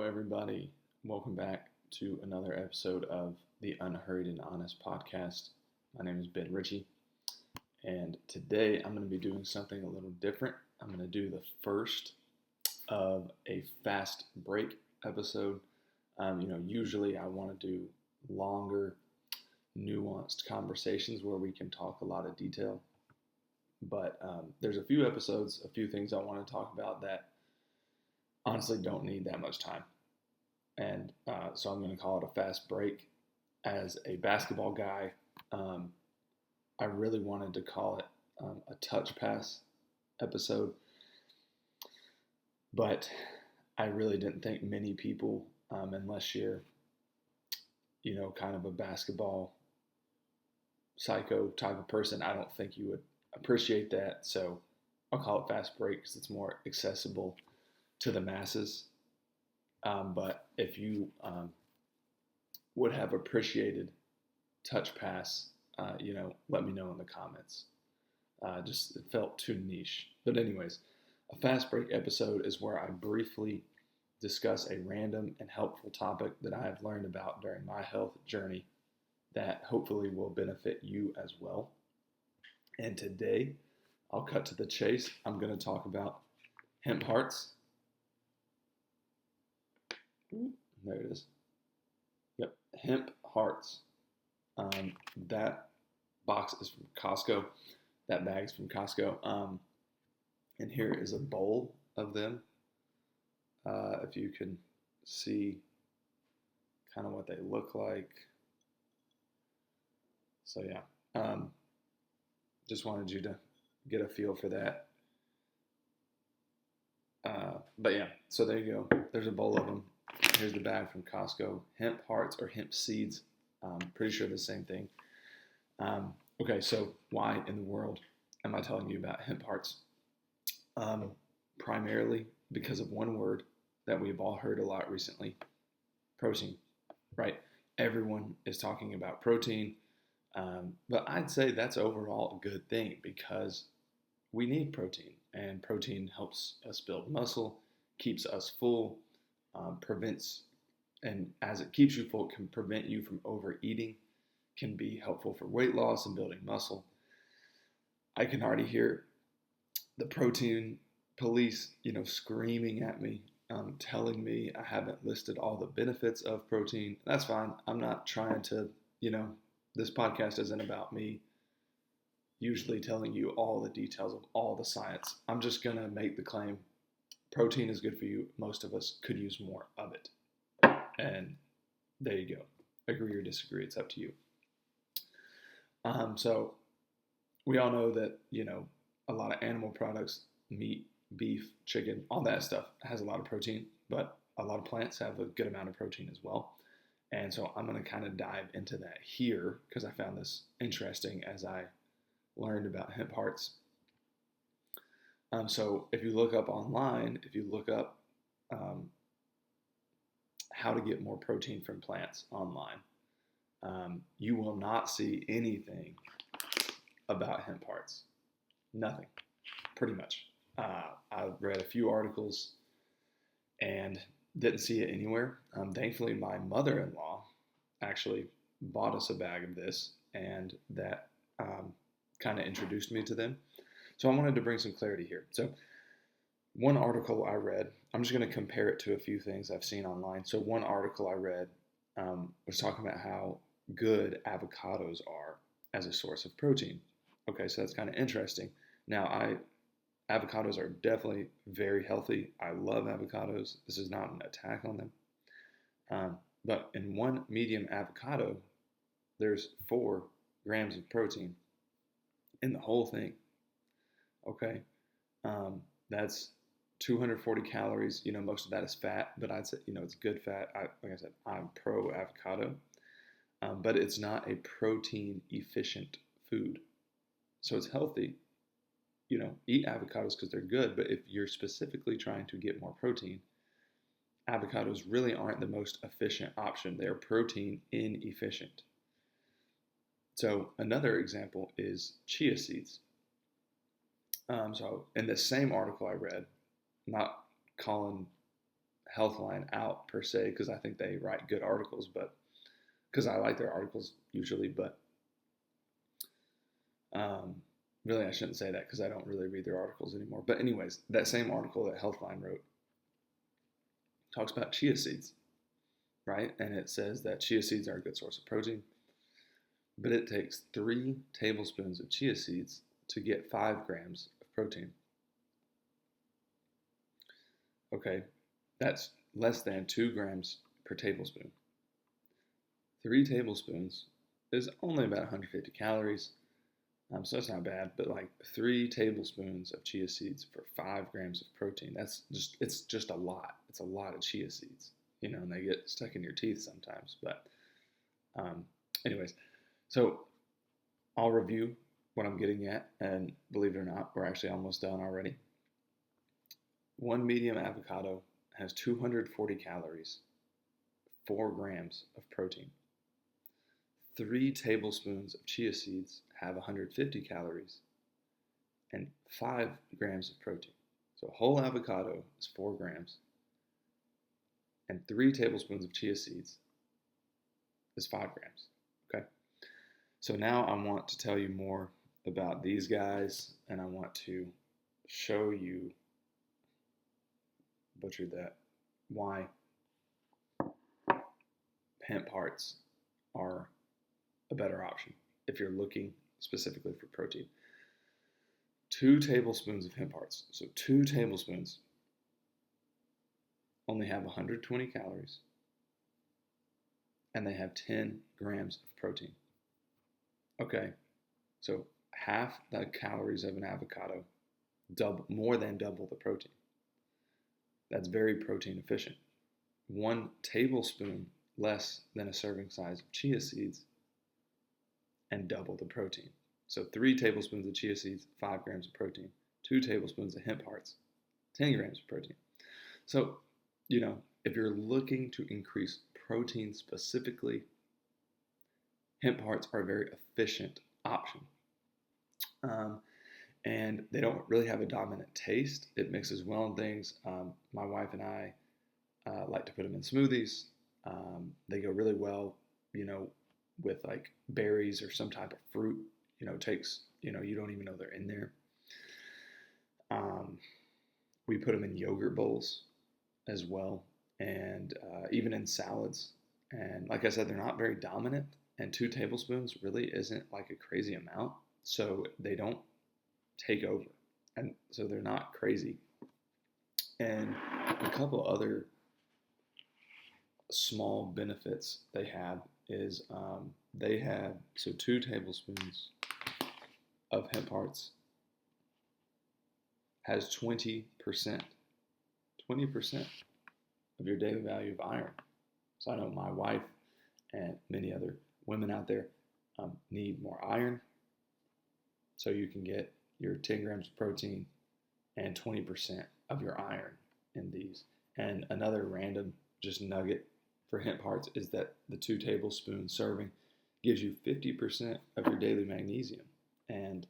Everybody. Welcome back to another episode of the Unhurried and Honest podcast. My name is Ben Ritchie, and today I'm going to be doing something a little different. I'm going to do the first of a fast break episode. Usually I want to do longer, nuanced conversations where we can talk a lot of detail, but there's a few things I want to talk about that honestly don't need that much time. And so I'm going to call it a fast break. As a basketball guy, I really wanted to call it a touch pass episode, but I really didn't think many people, unless you're, kind of a basketball psycho type of person, I don't think you would appreciate that. So I'll call it fast break because it's more accessible to the masses. But if you would have appreciated touch pass, let me know in the comments. Just it felt too niche. But anyways, a fast break episode is where I briefly discuss a random and helpful topic that I have learned about during my health journey that hopefully will benefit you as well. And today, I'll cut to the chase. I'm going to talk about hemp hearts. There it is. Yep, hemp hearts. That box is from Costco. That bag is from Costco. And here is a bowl of them. If you can see kind of what they look like. So yeah, just wanted you to get a feel for that. But yeah, so there you go. There's a bowl of them. Here's the bag from Costco. Hemp hearts or hemp seeds. Pretty sure the same thing. Okay, so why in the world am I telling you about hemp hearts? Primarily because of one word that we've all heard a lot recently: protein, right? Everyone is talking about protein, but I'd say that's overall a good thing because we need protein, and protein helps us build muscle, keeps us full, prevents, and as it keeps you full, it can prevent you from overeating, can be helpful for weight loss and building muscle. I can already hear the protein police, screaming at me, telling me I haven't listed all the benefits of protein. That's fine. I'm not trying to, this podcast isn't about me usually telling you all the details of all the science. I'm just going to make the claim protein is good for you. Most of us could use more of it. And there you go. Agree or disagree, it's up to you. So we all know that, a lot of animal products, meat, beef, chicken, all that stuff has a lot of protein, but a lot of plants have a good amount of protein as well. And so I'm going to kind of dive into that here because I found this interesting as I learned about hemp hearts. So if you look up online, if you look up how to get more protein from plants online, you will not see anything about hemp hearts. Nothing, pretty much. I read a few articles and didn't see it anywhere. Thankfully, my mother-in-law actually bought us a bag of this, and that kind of introduced me to them. So I wanted to bring some clarity here. So one article I read, I'm just going to compare it to a few things I've seen online. So one article I read was talking about how good avocados are as a source of protein. Okay, so that's kind of interesting. Now, avocados are definitely very healthy. I love avocados. This is not an attack on them. But in one medium avocado, there's 4 grams of protein in the whole thing. Okay, that's 240 calories. Most of that is fat, but I'd say, it's good fat. Like I said, I'm pro avocado, but it's not a protein efficient food. So it's healthy. Eat avocados because they're good, but if you're specifically trying to get more protein, avocados really aren't the most efficient option. They're protein inefficient. So another example is chia seeds. So in the same article I read, not calling Healthline out per se because I think they write good articles, but because I like their articles usually, but really I shouldn't say that because I don't really read their articles anymore. But anyways, that same article that Healthline wrote talks about chia seeds, right? And it says that chia seeds are a good source of protein, but it takes 3 tablespoons of chia seeds to get 5 grams of protein. Okay, that's less than 2 grams per tablespoon. 3 tablespoons is only about 150 calories, so it's not bad. But like 3 tablespoons of chia seeds for 5 grams of protein, it's just a lot. It's a lot of chia seeds, and they get stuck in your teeth sometimes. But anyways, so I'll review what I'm getting at, and believe it or not, we're actually almost done already. 1 medium avocado has 240 calories, 4 grams of protein. 3 tablespoons of chia seeds have 150 calories and 5 grams of protein. So a whole avocado is 4 grams, and 3 tablespoons of chia seeds is 5 grams. Okay? So now I want to tell you more about these guys, and I want to show you, butchered that, why hemp hearts are a better option if you're looking specifically for protein. 2 tablespoons of hemp hearts, so 2 tablespoons only have 120 calories, and they have 10 grams of protein. Okay, so half the calories of an avocado, more than double the protein. That's very protein efficient. 1 tablespoon less than a serving size of chia seeds and double the protein. So 3 tablespoons of chia seeds, 5 grams of protein. 2 tablespoons of hemp hearts, 10 grams of protein. So, if you're looking to increase protein specifically, hemp hearts are a very efficient option. And they don't really have a dominant taste. It mixes well in things. My wife and I like to put them in smoothies. They go really well, with like berries or some type of fruit. Takes, you don't even know they're in there. We put them in yogurt bowls as well, and even in salads. And like I said, they're not very dominant, and 2 tablespoons really isn't like a crazy amount, so they don't take over, and so they're not crazy. And a couple other small benefits they have is 2 tablespoons of hemp hearts has 20% of your daily value of iron. So I know my wife and many other women out there need more iron, so you can get your 10 grams of protein and 20% of your iron in these. And another random just nugget for hemp hearts is that the 2 tablespoon serving gives you 50% of your daily magnesium. And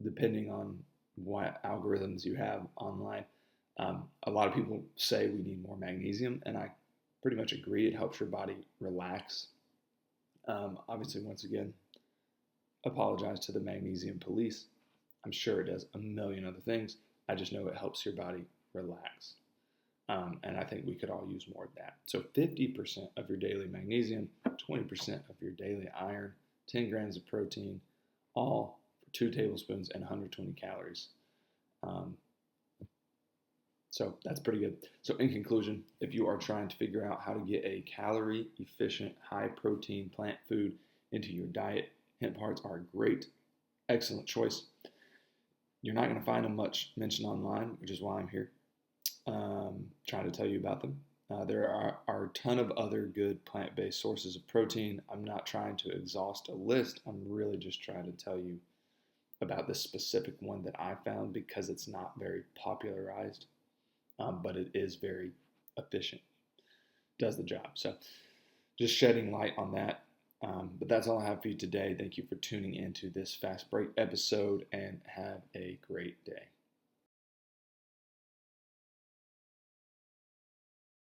depending on what algorithms you have online, a lot of people say we need more magnesium, and I pretty much agree. It helps your body relax. Obviously, once again, apologize to the magnesium police. I'm sure it does a million other things. I just know it helps your body relax. And I think we could all use more of that. So 50% of your daily magnesium, 20% of your daily iron, 10 grams of protein, all for 2 tablespoons and 120 calories. So that's pretty good. So in conclusion, if you are trying to figure out how to get a calorie efficient, high protein plant food into your diet, hemp hearts are a great, excellent choice. You're not going to find them much mentioned online, which is why I'm here, trying to tell you about them. There are a ton of other good plant-based sources of protein. I'm not trying to exhaust a list. I'm really just trying to tell you about this specific one that I found because it's not very popularized, but it is very efficient. Does the job. So just shedding light on that. But that's all I have for you today. Thank you for tuning into this Fast Break episode, and have a great day.